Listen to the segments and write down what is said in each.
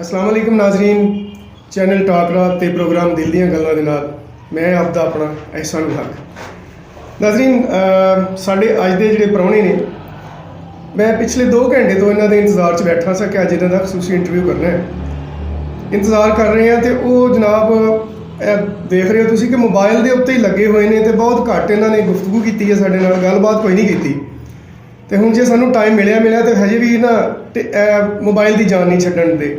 अस्सलाम वालेकुम नाजरीन, चैनल टॉक रात ते प्रोग्राम दिल दीआं गल्लां दे नाल मैं आपदा अपना एहसान हक। नाजरीन, साढ़े अज दे जिहड़े प्राहुणे ने, मैं पिछले 2 घंटे तो इन्हां दे इंतज़ार च बैठा सा कि अज इन्हां दा खसूसी इंटरव्यू करना है। इंतज़ार कर रहे हैं तो वो जनाब देख रहे हो तुसीं कि मोबाइल के उत्ते ही लगे हुए हैं तो बहुत घੱਟ इन्हां ने गुफ्तगू की है, साडे नाल गलबात कोई नहीं की। तो हुण जे सानूं टाइम मिलिया तो हजे भी ना मोबाइल की जान नहीं छड्डण दे।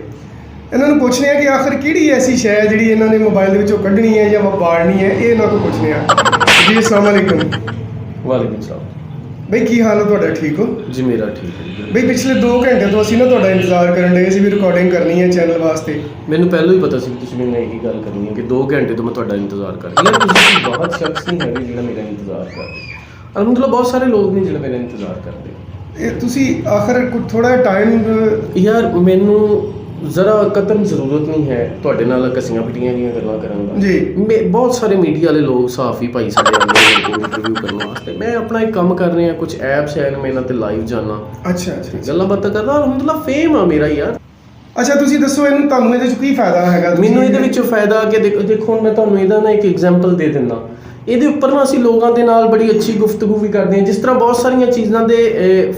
इन्हां नूं पुछने कि आखिर किहड़ी ऐसी शै है जिहड़ी इन्हां ने मोबाइल दे विचों कड्ढणी है या वाड़नी है, ये इन्हां कोल पुछने जी। अस्सलाम वालेकुम। वालेकुम सलाम। बई की हाल है तुहाडा, ठीक हो जी मेरा ठीक है। बई पिछले 2 घंटे तो असीं ना तुहाडा इंतज़ार करन डए सी भी रिकॉर्डिंग करनी है चैनल वास्ते। ਮੈਨੂੰ ਪਹਿਲਾਂ ਹੀ ਪਤਾ ਸੀ ਕਿ ਤੁਸੀਂ ਮੈਨੂੰ ਇਹੀ ਗੱਲ ਕਰਨੀ ਹੈ ਕਿ 2 ਘੰਟੇ ਤੋਂ ਮੈਂ ਤੁਹਾਡਾ ਇੰਤਜ਼ਾਰ ਕਰ ਰਿਹਾ। ਯਾਰ ਤੁਸੀਂ ਬਹੁਤ ਸ਼ਖਸ ਨਹੀਂ ਹੈਗੇ ਜਿਹੜਾ ਮੇਰਾ ਇੰਤਜ਼ਾਰ ਕਰ ਰਹੇ। ਅਲਹਮਦੁਲਿਲਾ ਬਹੁਤ ਸਾਰੇ ਲੋਕ ਨੇ ਜਿਹੜੇ ਮੇਰਾ ਇੰਤਜ਼ਾਰ ਕਰਦੇ। ਇਹ ਤੁਸੀਂ ਆਖਰ ਥੋੜਾ ਟਾਈਮ ਯਾਰ ਮੈਨੂੰ ਜ਼ਰਾ ਕਤਨ ਜ਼ਰੂਰਤ ਨਹੀਂ ਹੈ ਤੁਹਾਡੇ ਨਾਲ ਕਸੀਆਂ ਪਿਟੀਆਂ ਦੀਆਂ ਗੱਲਾਂ ਕਰਨ ਦਾ ਜੀ। ਬਹੁਤ ਸਾਰੇ ਮੀਡੀਆ ਵਾਲੇ ਲੋਕ ਸਾਫੀ ਭਾਈ ਸਾਡੇ ਆਉਂਦੇ ਇੰਟਰਵਿਊ ਕਰਨ ਵਾਸਤੇ। ਮੈਂ ਆਪਣਾ ਇੱਕ ਕੰਮ ਕਰ ਰਿਹਾ, ਕੁਝ ਐਪਸ ਹੈ ਮੈਂ ਇਹਨਾਂ ਤੇ ਲਾਈਵ ਜਾਣਾ, ਅੱਛਾ ਗੱਲਾਂ ਬਾਤਾਂ ਕਰਦਾ। ਅਲਹਮਦੁਲਿਲਾ ਫੇਮ ਆ ਮੇਰਾ ਯਾਰ। ਅੱਛਾ ਤੁਸੀਂ ਦੱਸੋ ਇਹਨੂੰ, ਤੁਹਾਨੂੰ ਇਹਦੇ 'ਚ ਕੀ ਫਾਇਦਾ ਹੈਗਾ? ਮੈਨੂੰ ਇਹਦੇ ਵਿੱਚੋਂ ਫਾਇਦਾ ਕਿ ਦੇਖੋ ਹੁਣ ਮੈਂ ਤੁਹਾਨੂੰ ਇਹਦਾ ਨਾ ਇੱਕ ਐਗਜ਼ਾਮਪਲ ਦੇ ਦਿੰਦਾ। ਇਹਦੇ ਉੱਪਰ ਨਾ ਅਸੀਂ ਲੋਕਾਂ ਦੇ ਨਾਲ ਬੜੀ ਅੱਛੀ ਗੁਫ਼ਤਗੂ ਵੀ ਕਰਦੇ ਹਾਂ। ਜਿਸ ਤਰ੍ਹਾਂ ਬਹੁਤ ਸਾਰੀਆਂ ਚੀਜ਼ਾਂ ਦੇ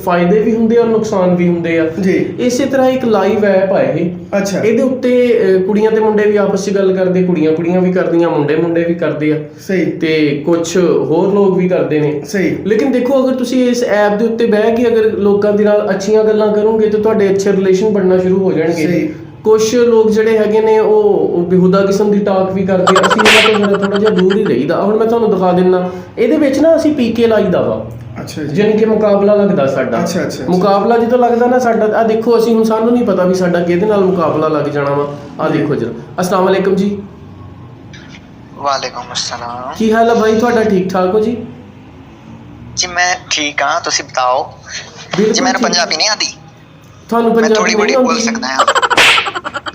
ਫਾਇਦੇ ਵੀ ਹੁੰਦੇ ਆ ਔਰ ਨੁਕਸਾਨ ਵੀ ਹੁੰਦੇ ਆ ਜੀ। ਇਸੇ ਤਰ੍ਹਾਂ ਇੱਕ ਲਾਈਵ ਐਪ ਆ ਇਹ। ਅੱਛਾ। ਇਹਦੇ ਉੱਤੇ ਕੁੜੀਆਂ ਤੇ ਮੁੰਡੇ ਵੀ ਆਪਸ 'ਚ ਗੱਲ ਕਰਦੇ, ਕੁੜੀਆਂ ਵੀ ਕਰਦੀਆਂ, ਮੁੰਡੇ ਵੀ ਕਰਦੇ ਆ। ਸਹੀ। ਤੇ ਕੁਝ ਹੋਰ ਲੋਕ ਵੀ ਕਰਦੇ ਨੇ। ਸਹੀ। ਲੇਕਿਨ ਦੇਖੋ ਅਗਰ ਤੁਸੀਂ ਇਸ ਐਪ ਦੇ ਉੱਤੇ ਬਹਿ ਕੇ ਅਗਰ ਲੋਕਾਂ ਦੇ ਨਾਲ ਅੱਛੀਆਂ ਗੱਲਾਂ ਕਰੋਗੇ ਤਾਂ ਤੁਹਾਡੇ ਅੱਛੇ ਰਿਲੇਸ਼ਨ ਬਣਨਾ ਸ਼ੁਰੂ ਹੋ ਜਾਣਗੇ। ਸਹੀ। ਕੁਛ ਲੋਕ ਜਿਹੜੇ ਹੈਗੇ ਨੇ ਉਹ ਬੇਹੂਦਾ ਕਿਸਮ ਦੀ ਟਾਕ ਵੀ ਕਰਦੇ ਆ। ਅਸੀਂ ਇਹਨਾਂ ਤੋਂ ਥੋੜਾ ਜਿਹਾ ਦੂਰ ਹੀ ਰਹੀਦਾ। ਹੁਣ ਮੈਂ ਤੁਹਾਨੂੰ ਦਿਖਾ ਦਿੰਦਾ, ਇਹਦੇ ਵਿੱਚ ਨਾ ਅਸੀਂ ਪੀਕੇ ਲਾਈਦਾ ਵਾ। ਅੱਛਾ ਜੀ। ਜਾਨੀ ਕਿ ਮੁਕਾਬਲਾ ਲੱਗਦਾ ਸਾਡਾ। ਅੱਛਾ। ਮੁਕਾਬਲਾ ਜਦੋਂ ਲੱਗਦਾ ਨਾ ਸਾਡਾ, ਆ ਦੇਖੋ ਅਸੀਂ ਹੁਣ ਸਾਨੂੰ ਨਹੀਂ ਪਤਾ ਵੀ ਸਾਡਾ ਕਿਹਦੇ ਨਾਲ ਮੁਕਾਬਲਾ ਲੱਗ ਜਾਣਾ ਵਾ। ਆ ਦੇਖੋ ਜਰਾ। अस्सलाम वालेकुम जी। वालेकुम अस्सलाम। ਕੀ ਹਾਲ ਹੈ ਭਾਈ ਤੁਹਾਡਾ? ਠੀਕ ਠਾਕ ਹੋ ਜੀ? जी मैं ठीक हाँ, तुसी बताओ जी। मैंने पंजाबी नहीं आती, ਤੁਹਾਨੂੰ मैं ਪੰਜਾਬੀ थोड़ी ਨਹੀਂ बड़ी बोल ਆਉਂਦੀ? सकता हाँ,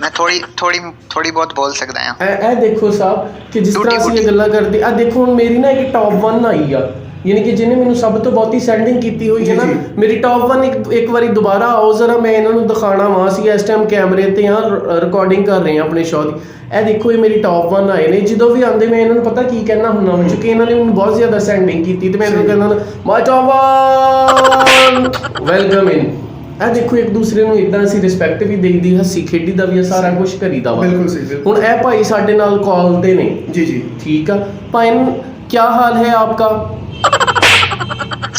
मैं थोड़ी बहुत बोल सकता हाँ। ਇਹ ਦੇਖੋ ਸਾਹਿਬ ਕਿ ਜਿਸ ਤਰ੍ਹਾਂ ਅਸੀਂ ਇਹ ਗੱਲਾਂ ਕਰਦੇ ਆ, ਦੇਖੋ ਹੁਣ ਮੇਰੀ ਨਾ ਇੱਕ ਟੌਪ 1 ਆਈ ਆ, ਯਾਨੀ ਕਿ ਜਿਹਨੇ ਮੈਨੂੰ ਸਭ ਤੋਂ ਬਹੁਤੀ ਸੈਂਡਿੰਗ ਕੀਤੀ ਹੋਈ ਹੈ ਨਾ। ਮੇਰੀ ਟੌਪ 1 ਇੱਕ ਵਾਰੀ ਦੁਬਾਰਾ ਆਓ ਜ਼ਰਾ, ਮੈਂ ਇਹਨਾਂ ਨੂੰ ਦਿਖਾਣਾ ਵਾ। ਅਸੀਂ ਇਸ ਟਾਈਮ ਕੈਮਰੇ ਤੇ ਆ, ਰਿਕਾਰਡਿੰਗ ਕਰ ਰਹੇ ਹਾਂ ਆਪਣੇ ਸ਼ੋਅ ਦੀ। ਇਹ ਦੇਖੋ, ਇਹ ਮੇਰੀ ਟੌਪ 1 ਆਏ ਨੇ। ਜਦੋਂ ਵੀ ਆਉਂਦੇ ਮੈਂ ਇਹਨਾਂ ਨੂੰ ਪਤਾ ਕੀ ਕਹਿਣਾ ਹੁੰਦਾ ਵਾ, ਕਿਉਂਕਿ ਇਹਨਾਂ ਨੇ ਮੈਨੂੰ ਬਹੁਤ ਜ਼ਿਆਦਾ ਸੈਂਡਿੰਗ ਕੀਤੀ ਤੇ ਮੈਂ ਇਹਨਾਂ ਨੂੰ ਕਹਿੰਦਾ ਮਾਈ ਟੌਪ 1 ਵੈਲਕਮ ਇਨ। ਇਹ ਦੇਖੋ, ਇੱਕ ਦੂਸਰੇ ਨੂੰ ਇਦਾਂ ਅਸੀਂ ਰਿਸਪੈਕਟ ਵੀ ਦੇਈਦੀ, ਹੱਸੀ ਖੇਡੀ ਦਾ ਵੀ ਸਾਰਾ ਕੁਝ ਕਰੀਦਾ ਵਾ। ਬਿਲਕੁਲ ਸਹੀ। ਹੁਣ ਇਹ ਭਾਈ ਸਾਡੇ ਨਾਲ ਕਾਲ ਤੇ ਨੇ। ਜੀ। ठीक है भाई, क्या हाल है आपका?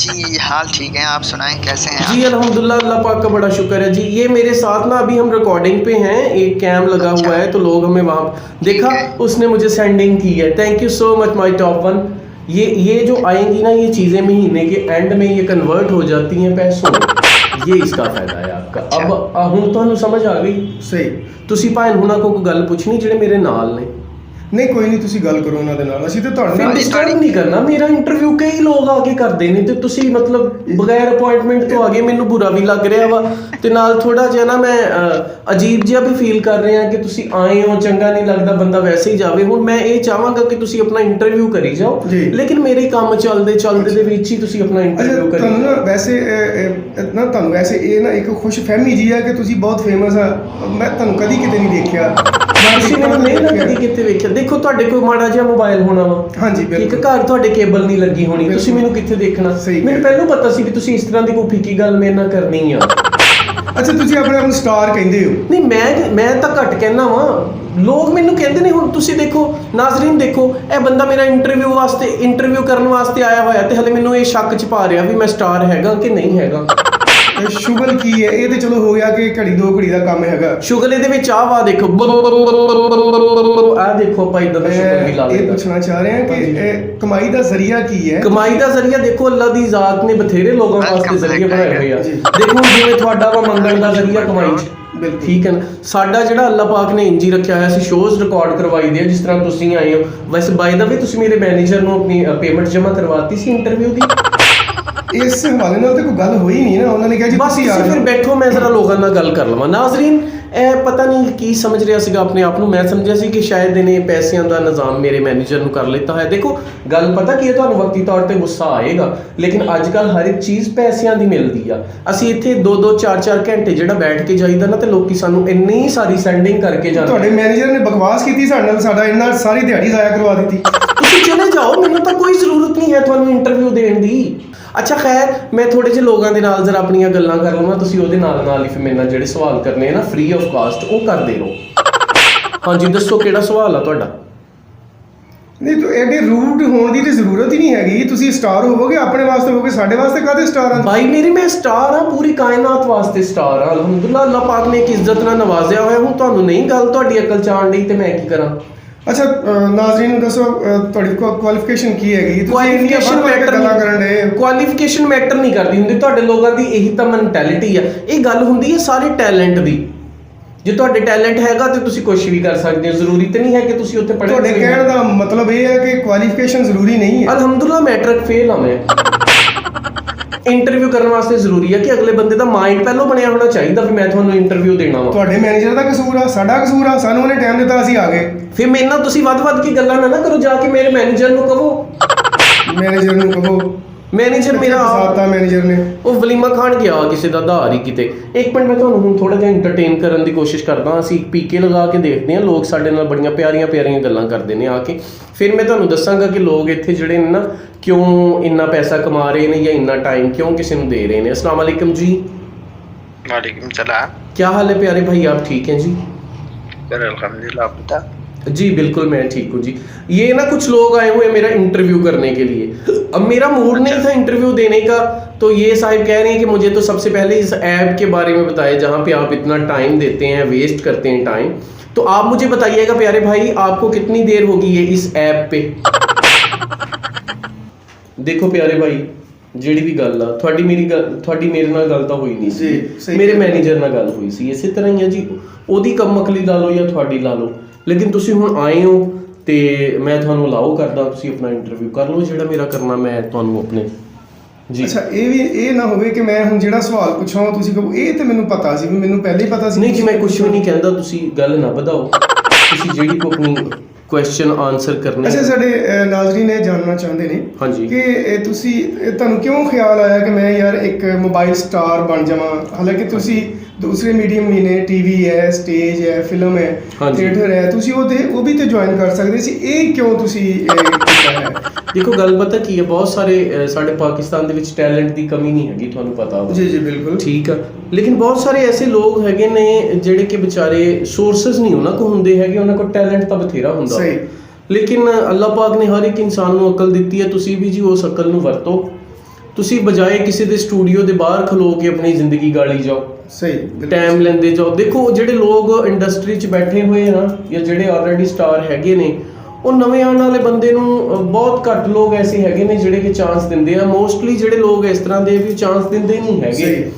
जी हाल ठीक है, आप सुनाएं कैसे हैं? जी अल्हम्दुलिल्लाह, अल्लाह पाक का बड़ा शुक्र है जी। ये मेरे साथ ना अभी हम रिकॉर्डिंग पे हैं, एक कैम लगा हुआ है तो लोग हमें वहाँ देखा, उसने मुझे सेंडिंग की है। Thank you so much my top 1। ये जो आएंगी ना ये चीज़ें महीने के एंड में ये कन्वर्ट हो जाती हैं पैसों में। ये इसका फायदा है आपका। अब हुण तुहानूं समझ आ गई? सही। तुसीं भाई हुणां कोल कोई गल पुछनी जिहड़े मेरे नाल ने? नहीं कोई नहीं, तुसी गल करो ਉਹਨਾਂ ਦੇ ਨਾਲ, ਅਸੀਂ ਤੇ ਤੁਹਾਡੇ ਨਾਲ डिस्टर्ब नहीं करना। मेरा इंटरव्यू कई लोग आके करते ने ते तुसी मतलब बगैर अपॉइंटमेंट तो आगे मैनू बुरा भी लग रहा वा ते नाल थोड़ा जिहा ना मैं अजीब जिहा भी फील कर रहा कि तुसी आए हो, चंगा नहीं लगता, बंदा वैसे ही जावे। हुण मैं ये चाहांगा कि तुसी अपना इंटरव्यू करी जाओ, लेकिन मेरे काम चलदे दे विच ही तुसी अपना इंटरव्यू करी। ਤੁਹਾਨੂੰ ਨਾ ਵੈਸੇ ਨਾ ਤੁਹਾਨੂੰ ਵੈਸੇ ਇਹ ਨਾ ਇੱਕ ਖੁਸ਼ਫਹਿਮੀ ਜੀ ਹੈ ਕਿ ਤੁਸੀਂ ਬਹੁਤ ਫੇਮਸ ਆ। ਮੈਂ ਤੁਹਾਨੂੰ ਕਦੀ ਕਿਤੇ ਨਹੀਂ ਦੇਖਿਆ। ਤੁਸੀਂ ਮੈਨੂੰ ਨਹੀਂ ਨਾ ਕਦੀ ਕਿਤੇ ਵੇਖਿਆ। ਦੇਖੋ ਤੁਹਾਡੇ ਕੋਲ ਮਾੜਾ ਜਿਹਾ ਮੋਬਾਈਲ ਹੋਣਾ ਵਾ। ਹਾਂਜੀ ਇੱਕ ਘਰ ਤੁਹਾਡੇ ਕੇਬਲ ਨਹੀਂ ਲੱਗੀ ਹੋਣੀ, ਤੁਸੀਂ ਮੈਨੂੰ ਕਿੱਥੇ ਦੇਖਣਾ? ਮੈਨੂੰ ਪਹਿਲਾਂ ਪਤਾ ਸੀ ਕਿ ਤੁਸੀਂ ਇਸ ਤਰ੍ਹਾਂ ਦੀ ਕੋਈ ਫਿੱਕੀ ਗੱਲ ਮੇਰੇ ਨਾਲ ਕਰਨੀ ਆ। ਅੱਛਾ, ਤੁਸੀਂ ਆਪਣੇ ਆਪ ਨੂੰ ਸਟਾਰ ਕਹਿੰਦੇ ਹੋ? ਨਹੀਂ, ਮੈਂ ਤਾਂ ਘੱਟ ਕਹਿਣਾ ਵਾਂ। ਲੋਕ ਮੈਨੂੰ ਕਹਿੰਦੇ ਨੇ। ਹੁਣ ਤੁਸੀਂ ਦੇਖੋ ਨਾਜ਼ਰੀਨ, ਦੇਖੋ ਇਹ ਬੰਦਾ ਮੇਰਾ ਇੰਟਰਵਿਊ ਕਰਨ ਵਾਸਤੇ ਆਇਆ ਹੋਇਆ ਤੇ ਹਲੇ ਮੈਨੂੰ ਇਹ ਸ਼ੱਕ ਚ ਪਾ ਰਿਹਾ ਵੀ ਮੈਂ ਸਟਾਰ ਹੈਗਾ ਕਿ ਨਹੀਂ ਹੈਗਾ। ਸ਼ੁਗਲ ਕੀ ਹੈ? ਇਹ ਤੇ ਚਲੋ ਹੋ ਗਿਆ ਕਿ ਘੜੀ 2 ਘੜੀ ਦਾ ਕੰਮ ਹੈਗਾ। ਸ਼ੁਗਲ ਇਹਦੇ ਵਿੱਚ ਆ ਦੇਖੋ, ਆ ਦੇਖੋ ਭਾਈ ਦਾ ਸ਼ੁਗਲ ਵੀ ਲਾ ਇਹ ਪੁੱਛਣਾ ਚਾਹ ਰਹੇ ਹਾਂ ਕਿ ਕਮਾਈ ਦਾ ਜ਼ਰੀਆ ਕੀ ਹੈ? ਕਮਾਈ ਦਾ ਜ਼ਰੀਆ ਦੇਖੋ ਅੱਲਾ ਦੀ ਜ਼ਾਤ ਨੇ ਬਥੇਰੇ ਲੋਕਾਂ ਵਾਸਤੇ ਜ਼ਰੀਏ ਬਣਾਏ ਹੋਏ ਆ। ਦੇਖੋ ਜਿਵੇਂ ਤੁਹਾਡਾ ਵਾ ਮੰਗਣ ਦਾ ਜ਼ਰੀਆ ਕਮਾਈ ਚ, ਠੀਕ ਹੈ ਨਾ। ਸਾਡਾ ਜਿਹੜਾ ਅੱਲਾ ਪਾਕ ਨੇ ਇੰਜੀ ਰੱਖਿਆ ਹੋਇਆ, ਅਸੀਂ ਸ਼ੋਜ਼ ਰਿਕਾਰਡ ਕਰਵਾਈ ਦੇ ਜਿਸ ਤਰ੍ਹਾਂ ਤੁਸੀਂ ਆਏ ਹੋ। ਵੈਸੇ ਬਾਈ ਦਾ ਵੀ ਤੁਸੀਂ ਮੇਰੇ ਮੈਨੇਜਰ ਨੂੰ ਆਪਣੀ ਪੇਮੈਂਟ ਜਮ੍ਹਾਂ ਕਰਵਾਤੀ ਸੀ ਇੰਟਰਵਿਊ ਦੀ? ਇਸ ਹਵਾਲੇ ਨਾਲ ਤੇ ਕੋਈ ਗੱਲ ਹੋਈ ਨਹੀਂ ਨਾ। ਉਹਨਾਂ ਨੇ ਕਿਹਾ ਜੀ ਬਸ ਤੁਸੀਂ ਫਿਰ ਬੈਠੋ, ਮੈਂ ਜ਼ਰਾ ਲੋਕਾਂ ਨਾਲ ਗੱਲ ਕਰ ਲਵਾਂ। ਨਾਜ਼ਰੀਨ, ਇਹ ਪਤਾ ਨਹੀਂ ਕੀ ਸਮਝ ਰਿਹਾ ਸੀਗਾ ਆਪਣੇ ਆਪ ਨੂੰ। ਮੈਂ ਸਮਝਿਆ ਸੀ ਕਿ ਸ਼ਾਇਦ ਇਹਨੇ ਪੈਸਿਆਂ ਦਾ ਨਿਜ਼ਾਮ ਮੇਰੇ ਮੈਨੇਜਰ ਨੂੰ ਕਰ ਲਿੱਤਾ ਹੈ। ਦੇਖੋ ਗੱਲ ਪਤਾ ਕੀ ਹੈ, ਤੁਹਾਨੂੰ ਵਕਤੀ ਤੌਰ ਤੇ ਗੁੱਸਾ ਆਏਗਾ, ਲੇਕਿਨ ਅੱਜ ਕੱਲ੍ਹ ਹਰ ਇੱਕ ਚੀਜ਼ ਪੈਸਿਆਂ ਦੀ ਮਿਲਦੀ ਆ। ਅਸੀਂ ਇੱਥੇ 2-2 4-4 ਘੰਟੇ ਜਿਹੜਾ ਬੈਠ ਕੇ ਜਾਈਦਾ ਨਾ, ਤੇ ਲੋਕੀ ਸਾਨੂੰ ਇੰਨੀ ਸਾਰੀ ਸੈਂਡਿੰਗ ਕਰਕੇ ਜਾਂਦੇ। ਤੁਹਾਡੇ ਮੈਨੇਜਰ ਨੇ ਬਕਵਾਸ ਕੀਤੀ ਸਾਡੇ ਨਾਲ, ਸਾਡਾ ਇੰਨਾ ਸਾਰੀ ਦਿਹਾੜੀ ਜ਼ਾਇਆ ਕਰਵਾ ਦਿੱਤੀ। ਤੁਸੀਂ ਚਲੇ ਜਾਓ, ਮੈਨੂੰ ਤਾਂ ਕੋਈ ਜ਼ਰੂਰਤ ਨਹੀਂ ਹੈ ਤੁਹਾਨੂੰ ਇੰਟਰਵਿਊ ਦੇਣ ਦੀ। ਅੱਛਾ ਖੈਰ, ਮੈਂ ਥੋੜੇ ਜਿਹੇ ਲੋਕਾਂ ਦੇ ਨਾਲ ਜ਼ਰਾ ਆਪਣੀਆਂ ਗੱਲਾਂ ਕਰ ਲਵਾਂ, ਤੁਸੀਂ ਉਹਦੇ ਨਾਲ ਨਾਲ ਹੀ ਫਿਰ ਮੇਰੇ ਨਾਲ ਜਿਹੜੇ ਸਵਾਲ ਕਰਨੇ ਆ ਨਾ ਫ੍ਰੀ ਆਫ ਕਾਸਟ, ਉਹ ਕਰਦੇ ਰਹੋ। ਹਾਂਜੀ ਦੱਸੋ, ਕਿਹੜਾ ਸਵਾਲ ਆ ਤੁਹਾਡਾ? ਨਹੀਂ ਤੂੰ ਐਡੇ ਰੂਡ ਹੋਣ ਦੀ ਤੇ ਜ਼ਰੂਰਤ ਹੀ ਨਹੀਂ ਹੈਗੀ। ਤੁਸੀਂ ਸਟਾਰ ਹੋਵੋਗੇ, ਆਪਣੇ ਵਾਸਤੇ ਹੋਵੋਗੇ, ਸਾਡੇ ਵਾਸਤੇ ਕਾਹਦੇ ਸਟਾਰ ਆ? ਭਾਈ ਮੇਰੀ ਮੈਂ ਸਟਾਰ ਆ, ਪੂਰੀ ਕਾਇਨਾਤ ਵਾਸਤੇ ਸਟਾਰ ਆ। ਅਲਹਮਦੁਲਿਲਾ, ਅੱਲਾਹ ਪਾਕ ਨੇ ਇੱਕ ਇੱਜ਼ਤ ਨਾਲ ਨਵਾਜ਼ਿਆ ਹੋਇਆ। ਹੁਣ ਤੁਹਾਨੂੰ ਨਹੀਂ ਗੱਲ ਤੁਹਾਡੀ ਅਕਲ ਚਾਣ ਡਈ ਤੇ ਮੈਂ ਕੀ ਕਰਾਂ? ਅੱਛਾ ਨਾਜ਼ਰੀਨ ਨੂੰ ਦੱਸੋ, ਤੁਹਾਡੀ ਕੁਆਲੀਫਿਕੇਸ਼ਨ ਕੀ ਹੈਗੀ? ਕੁਆਲੀਫਿਕੇਸ਼ਨ ਮੈਟਰ ਨਹੀਂ ਕਰਦੀ ਹੁੰਦੀ। ਤੁਹਾਡੇ ਲੋਕਾਂ ਦੀ ਇਹੀ ਤਾਂ ਮੈਂਟੈਲਿਟੀ ਆ। ਇਹ ਗੱਲ ਹੁੰਦੀ ਹੈ ਸਾਰੇ ਟੈਲੈਂਟ ਦੀ। ਜੇ ਤੁਹਾਡੇ ਟੈਲੈਂਟ ਹੈਗਾ ਤੇ ਤੁਸੀਂ ਕੁਝ ਵੀ ਕਰ ਸਕਦੇ ਹੋ। ਜ਼ਰੂਰੀ ਤੇ ਨਹੀਂ ਹੈ ਕਿ ਤੁਸੀਂ ਉੱਥੇ ਪੜ੍ਹੇ। ਤੁਹਾਡੇ ਕਹਿਣ ਦਾ ਮਤਲਬ ਇਹ ਹੈ ਕਿ ਕੁਆਲੀਫਿਕੇਸ਼ਨ ਜ਼ਰੂਰੀ ਨਹੀਂ ਹੈ। ਅਲਹਮਦੁਲਿਲਾ ਮੈਟ੍ਰਿਕ ਫੇਲ ਆ ਮੈਂ। ਇੰਟਰਵਿਊ ਕਰਨ ਵਾਸਤੇ ਜ਼ਰੂਰੀ ਹੈ ਕਿ ਅਗਲੇ ਬੰਦੇ ਦਾ ਮਾਈਂਡ ਪਹਿਲਾਂ ਬਣਿਆ ਹੋਣਾ ਚਾਹੀਦਾ ਵੀ ਮੈਂ ਤੁਹਾਨੂੰ ਇੰਟਰਵਿਊ ਦੇਣਾ ਵਾ। ਤੁਹਾਡੇ ਮੈਨੇਜਰ ਦਾ ਕਸੂਰ ਆ, ਸਾਡਾ ਕਸੂਰ ਆ? ਸਾਨੂੰ ਉਹਨੇ ਟਾਈਮ ਦਿੱਤਾ, ਅਸੀਂ ਆ ਗਏ। ਫਿਰ ਮੇਰੇ ਨਾਲ ਤੁਸੀਂ ਵੱਧ ਕੇ ਗੱਲਾਂ ਨਾ ਕਰੋ। ਜਾ ਕੇ ਮੇਰੇ ਮੈਨੇਜਰ ਨੂੰ ਕਹੋ। ਮੈਨੇਜਰ ਨੂੰ ਕਹੋ। ਮੈਨੇਜਰ ਮੇਰਾ ਸਾਤਾ ਮੈਨੇਜਰ ਨੇ ਉਹ ਵਲੀਮਾ ਖਾਣ ਗਿਆ ਕਿਸੇ ਦਾ ਆਧਾਰ ਹੀ ਕਿਤੇ। ਇੱਕ ਮਿੰਟ, ਮੈਂ ਤੁਹਾਨੂੰ ਹੁਣ ਥੋੜਾ ਜਿਹਾ ਐਂਟਰਟੇਨ ਕਰਨ ਦੀ ਕੋਸ਼ਿਸ਼ ਕਰਦਾ। ਅਸੀਂ ਪੀਕੇ ਲਗਾ ਕੇ ਦੇਖਦੇ ਹਾਂ, ਲੋਕ ਸਾਡੇ ਨਾਲ ਬੜੀਆਂ ਪਿਆਰੀਆਂ ਗੱਲਾਂ ਕਰਦੇ ਨੇ ਆ ਕੇ। ਫਿਰ ਮੈਂ ਤੁਹਾਨੂੰ ਦੱਸਾਂਗਾ ਕਿ ਲੋਕ ਇੱਥੇ ਜਿਹੜੇ ਨੇ ਨਾ ਕਿਉਂ ਇੰਨਾ ਪੈਸਾ ਕਮਾ ਰਹੇ ਨੇ ਜਾਂ ਇੰਨਾ ਟਾਈਮ ਕਿਉਂ ਕਿਸੇ ਨੂੰ ਦੇ ਰਹੇ ਨੇ। अस्सलाम वालेकुम जी। वालेकुम सलाम। क्या हाल है प्यारे भाई, आप ठीक हैं जी? अल्हम्दुलिल्लाह, आप बता। जी बिल्कुल मैं ठीक हूँ जी। ये ना कुछ लोग आए हुए हैं मेरा इंटरव्यू करने के लिए। अब मेरा मूड नहीं था इंटरव्यू देने का, तो ये साहब कह रहे हैं कि मुझे तो सबसे पहले इस ऐप के बारे में बताए जहाँ पे आप इतना टाइम देते हैं, वेस्ट करते हैं टाइम। तो आप मुझे बताइएगा प्यारे भाई, आपको कितनी देर होगी ये इस ऐप पे? देखो प्यारे भाई, ਜਿਹੜੀ ਵੀ ਗੱਲ ਆ ਤੁਹਾਡੀ ਮੇਰੇ ਨਾਲ ਗੱਲ ਤਾਂ ਹੋਈ ਨਹੀਂ ਸੀ। ਮੇਰੇ ਮੈਨੇਜਰ ਨਾਲ ਗੱਲ ਹੋਈ ਸੀ। ਇਸੇ ਤਰ੍ਹਾਂ ਹੀ ਆ ਜੀ, ਉਹਦੀ ਕੰਮਕਲੀ ਲਾ ਲਓ ਜਾਂ ਤੁਹਾਡੀ ਲਾ ਲਓ, ਲੇਕਿਨ ਤੁਸੀਂ ਹੁਣ ਆਏ ਹੋ ਤੇ ਮੈਂ ਤੁਹਾਨੂੰ ਅਲਾਓ ਕਰਦਾ, ਤੁਸੀਂ ਆਪਣਾ ਇੰਟਰਵਿਊ ਕਰ ਲਓ ਜਿਹੜਾ ਮੇਰਾ ਕਰਨਾ। ਮੈਂ ਤੁਹਾਨੂੰ ਆਪਣੇ ਜੀ। ਅੱਛਾ, ਇਹ ਨਾ ਹੋਵੇ ਕਿ ਮੈਂ ਹੁਣ ਜਿਹੜਾ ਸਵਾਲ ਪੁੱਛਾਂ ਤੁਸੀਂ ਕਹੋ ਇਹ ਤੇ ਮੈਨੂੰ ਪਤਾ ਸੀ, ਵੀ ਮੈਨੂੰ ਪਹਿਲੇ ਹੀ ਪਤਾ ਸੀ। ਨਹੀਂ ਜੀ, ਮੈਂ ਕੁਝ ਵੀ ਨਹੀਂ ਕਹਿੰਦਾ, ਤੁਸੀਂ ਗੱਲ ਨਾ ਵਧਾਓ। ਤੁਸੀਂ ਜਿਹੜੀ ਕੋ ਆਪਣੀ ਕੁਐਸਚਨ ਆਨਸਰ ਕਰਨੇ। ਅੱਛਾ, ਸਾਡੇ ਨਾਜ਼ਰੀਨ ਇਹ ਜਾਣਨਾ ਚਾਹੁੰਦੇ ਨੇ ਹਾਂਜੀ ਕਿ ਤੁਹਾਨੂੰ ਕਿਉਂ ਖਿਆਲ ਆਇਆ ਕਿ ਮੈਂ ਯਾਰ ਇੱਕ ਮੋਬਾਈਲ ਸਟਾਰ ਬਣ ਜਾਵਾਂ? ਹਾਲਾਂਕਿ ਤੁਸੀਂ ਦੂਸਰੇ ਮੀਡੀਅਮ ਵੀ ਨੇ, ਟੀਵੀ ਹੈ, ਸਟੇਜ ਹੈ, ਫਿਲਮ ਹੈ, ਥੀਏਟਰ ਹੈ, ਤੁਸੀਂ ਉਹ ਵੀ ਤੇ ਜੁਆਇਨ ਕਰ ਸਕਦੇ ਸੀ। ਇਹ ਕਿਉਂ ਤੁਸੀਂ ਕੀਤਾ ਹੈ? ਦੇਖੋ ਗੱਲ ਪਤਾ ਕੀ ਹੈ, ਬਹੁਤ ਸਾਰੇ ਸਾਡੇ ਪਾਕਿਸਤਾਨ ਦੇ ਵਿੱਚ ਟੈਲੈਂਟ ਦੀ ਕਮੀ ਨਹੀਂ ਹੈਗੀ, ਤੁਹਾਨੂੰ ਪਤਾ ਹੋਵੇ। ਜੀ ਬਿਲਕੁਲ ਠੀਕ ਆ, ਲੇਕਿਨ ਬਹੁਤ ਸਾਰੇ ਐਸੇ ਲੋਕ ਹੈਗੇ ਨੇ ਜਿਹੜੇ ਕਿ ਵਿਚਾਰੇ ਸੋਰਸਸ ਨਹੀਂ ਉਹਨਾਂ ਕੋਲ ਹੁੰਦੇ ਹੈਗੇ। ਉਹਨਾਂ ਕੋਲ ਟੈਲੈਂਟ ਤਾਂ ਬਥੇਰਾ ਹੁੰਦਾ, ਸਹੀ, ਲੇਕਿਨ ਅੱਲਾਹ ਪਾਕ ਨੇ ਹਰ ਇੱਕ ਇਨਸਾਨ ਨੂੰ ਅਕਲ ਦਿੱਤੀ ਹੈ। ਤੁਸੀਂ ਵੀ ਜੀ ਉਸ ਅਕਲ ਨੂੰ ਵਰਤੋ। ਤੁਸੀਂ ਬਜਾਏ ਕਿਸੇ ਦੇ ਸਟੂਡੀਓ ਦੇ ਬਾਹਰ ਖਲੋ ਕੇ ਆਪਣੀ ਜ਼ਿੰਦਗੀ ਗਾਲੀ ਜਾਓ, ਸਹੀ ਟਾਈਮ ਲੈਂਦੇ ਜਾਓ। ਦੇਖੋ ਜਿਹੜੇ ਲੋਕ ਇੰਡਸਟਰੀ 'ਚ ਬੈਠੇ ਹੋਏ ਆ ਜਾਂ ਜਿਹੜੇ ਆਲਰੇਡੀ ਸਟਾਰ ਹੈਗੇ ਨੇ, ਉਹ ਨਵੇਂ ਆਉਣ ਵਾਲੇ ਬੰਦੇ ਨੂੰ ਬਹੁਤ ਘੱਟ ਲੋਕ ਐਸੇ ਹੈਗੇ ਨੇ ਜਿਹੜੇ ਕਿ ਚਾਂਸ ਦਿੰਦੇ ਆ। ਮੋਸਟਲੀ ਜਿਹੜੇ ਲੋਕ ਇਸ ਤਰ੍ਹਾਂ ਦੇ ਵੀ ਚਾਂਸ ਦਿੰਦੇ ਨਹੀਂ ਹੈਗੇ।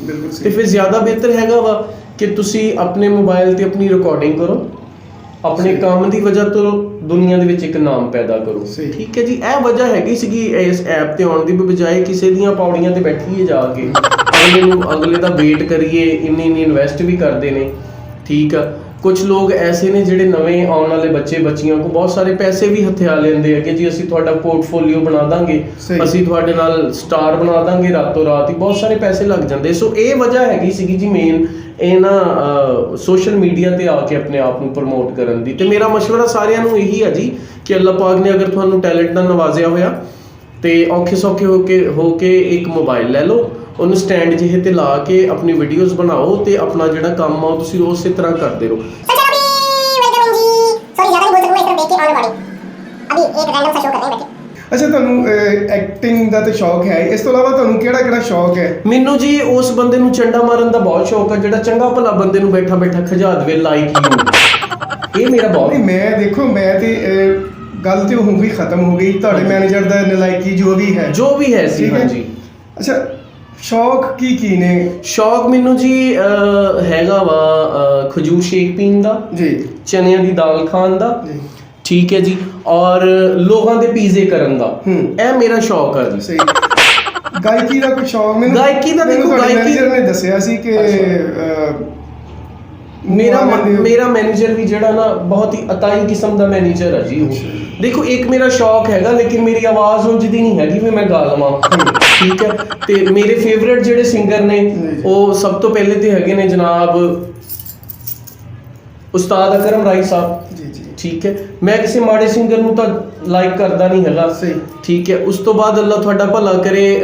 ਤੇ ਫਿਰ ਜ਼ਿਆਦਾ ਬਿਹਤਰ ਹੈਗਾ ਵਾ ਕਿ ਤੁਸੀਂ ਆਪਣੇ ਮੋਬਾਈਲ ਤੇ ਆਪਣੀ ਰਿਕਾਰਡਿੰਗ ਕਰੋ, ਆਪਣੇ ਕੰਮ ਦੀ ਵਜ੍ਹਾ ਤੋਂ ਦੁਨੀਆ ਦੇ ਵਿੱਚ ਇੱਕ ਨਾਮ ਪੈਦਾ ਕਰੋ। ਠੀਕ ਹੈ ਜੀ, ਇਹ ਵਜ੍ਹਾ ਹੈਗੀ ਸੀਗੀ ਇਸ ਐਪ ਤੇ ਆਉਣ ਦੀ, ਬਜਾਏ ਕਿਸੇ ਦੀਆਂ ਪੌੜੀਆਂ ਤੇ ਬੈਠੀਏ ਜਾ ਕੇ ਅਗਲੇ ਦਾ ਵੇਟ ਕਰੀਏ। ਇੰਨੀ ਇਨਵੈਸਟ ਵੀ ਕਰਦੇ ਨੇ। ਠੀਕ ਆ, ਕੁਝ ਲੋਕ ਐਸੇ ਨੇ ਜਿਹੜੇ ਨਵੇਂ ਆਉਣ ਵਾਲੇ ਬੱਚੀਆਂ ਕੋ ਬਹੁਤ ਸਾਰੇ ਪੈਸੇ ਵੀ ਹਥਿਆ ਲੈਂਦੇ ਆ ਕਿ ਜੀ ਅਸੀਂ ਤੁਹਾਡਾ ਪੋਰਟਫੋਲੀਓ ਬਣਾ ਦਾਂਗੇ, ਅਸੀਂ ਤੁਹਾਡੇ ਨਾਲ ਸਟਾਰ ਬਣਾ ਦਾਂਗੇ ਰਾਤੋਂ ਰਾਤ ਹੀ। ਬਹੁਤ ਸਾਰੇ ਪੈਸੇ ਲੱਗ ਜਾਂਦੇ। ਸੋ ਇਹ ਵਜ੍ਹਾ ਹੈਗੀ ਸੀਗੀ ਜੀ ਮੇਨ, ਇਹ ਨਾ ਸੋਸ਼ਲ ਮੀਡੀਆ ਤੇ ਆ ਕੇ ਆਪਣੇ ਆਪ ਨੂੰ ਪ੍ਰਮੋਟ ਕਰਨ ਦੀ। ਤੇ ਮੇਰਾ ਮਸ਼ਵਰਾ ਸਾਰਿਆਂ ਨੂੰ ਇਹੀ ਹੈ ਜੀ ਕਿ ਅੱਲਾਹ ਪਾਕ ਨੇ ਅਗਰ ਤੁਹਾਨੂੰ ਟੈਲੈਂਟ ਨਾਲ ਨਵਾਜ਼ਿਆ ਹੋਇਆ ਤੇ ਔਖੇ ਸੌਖੇ ਹੋ ਕੇ ਇੱਕ ਮੋਬਾਈਲ ਲੈ ਲਓ, ਉਹਨੂੰ ਸਟੈਂਡ ਜਿਹੇ ਤੇ ਲਾ ਕੇ ਆਪਣੀ ਵੀਡੀਓਜ਼ ਬਣਾਓ ਤੇ ਆਪਣਾ ਜਿਹੜਾ ਕੰਮ ਆ ਤੁਸੀਂ ਉਸੇ ਤਰ੍ਹਾਂ ਕਰਦੇ ਰਹੋ। ਅੱਛਾ, ਤੁਹਾਨੂੰ ਐਕਟਿੰਗ ਦਾ ਤੇ ਸ਼ੌਕ ਹੈ, ਇਸ ਤੋਂ ਇਲਾਵਾ ਤੁਹਾਨੂੰ ਕਿਹੜਾ ਸ਼ੌਕ ਹੈ? ਮੈਨੂੰ ਜੀ ਉਸ ਬੰਦੇ ਨੂੰ ਚੰਡਾ ਮਾਰਨ ਦਾ ਬਹੁਤ ਸ਼ੌਕ ਹੈ ਜਿਹੜਾ ਚੰਗਾ ਭਲਾ ਬੰਦੇ ਨੂੰ ਬੈਠਾ ਖਿਜਾ ਦੇਵੇ, ਲਾਈਕ ਯੂ। ਇਹ ਮੇਰਾ ਬਹੁਤ। ਮੈਂ ਦੇਖੋ, ਮੈਂ ਤੇ ਗੱਲ ਤੇ ਹੁਣ ਵੀ ਖਤਮ ਹੋ ਗਈ। ਤੁਹਾਡੇ ਮੈਨੇਜਰ ਦਾ ਨਲਾਇਕੀ ਜੋ ਵੀ ਹੈ ਸੀ। ਹਾਂਜੀ। ਅੱਛਾ, ਸ਼ੌਕ ਕੀ ਨੇ? ਸ਼ੌਕ ਮੈਨੂੰ ਜੀ ਹੈਗਾ ਵਾ ਖਜੂਰ ਸ਼ੇਕ ਪੀਣ ਦਾ ਜੀ, ਚਨਿਆਂ ਦੀ ਦਾਲ ਖਾਣ ਦਾ ਜੀ, ਠੀਕ ਹੈ ਜੀ, ਔਰ ਲੋਕਾਂ ਦੇ ਪੀਜ਼ੇ ਕਰਨ ਦਾ। ਇਹ ਮੇਰਾ ਸ਼ੌਕ ਆ ਜੀ। ਸਹੀ। ਗਾਇਕੀ ਦਾ ਕੋਈ ਸ਼ੌਕ? ਗਾਇਕੀ ਦਾ ਦੇਖੋ, ਮੈਨੇਜਰ ਨੇ ਦੱਸਿਆ ਸੀ ਕਿ ਮੇਰਾ ਮੈਨੇਜਰ ਵੀ ਜਿਹੜਾ ਨਾ ਬਹੁਤ ਹੀ ਅਤਾਈ ਕਿਸਮ ਦਾ ਮੈਨੇਜਰ ਹੈ ਜੀ ਉਹ। ਦੇਖੋ ਇੱਕ ਮੇਰਾ ਸ਼ੌਕ ਹੈਗਾ ਲੇਕਿਨ ਮੇਰੀ ਆਵਾਜ਼ ਉਂਝ ਦੀ ਨਹੀਂ ਹੈਗੀ ਵੀ ਮੈਂ ਗਾ ਲਵਾਂ, ਠੀਕ ਹੈ। ਤੇ ਮੇਰੇ ਫੇਵਰਿਟ ਜਿਹੜੇ ਸਿੰਗਰ ਨੇ ਉਹ ਸਭ ਤੋਂ ਪਹਿਲੇ ਤੇ ਹੈਗੇ ਨੇ ਜਨਾਬ ਉਸਤਾਦ ਅਕਰਮ ਰਾਈ ਸਾਹਿਬ ਜੀ ਜੀ, ਠੀਕ ਹੈ। ਮੈਂ ਕਿਸੇ ਮਾੜੇ ਸਿੰਗਰ ਨੂੰ ਤਾਂ ਲਾਈਕ ਕਰਦਾ ਨਹੀਂ ਹੈਗਾ, ਸਹੀ, ਠੀਕ ਹੈ। ਉਸ ਤੋਂ ਬਾਅਦ ਅੱਲਾ ਤੁਹਾਡਾ ਭਲਾ ਕਰੇ,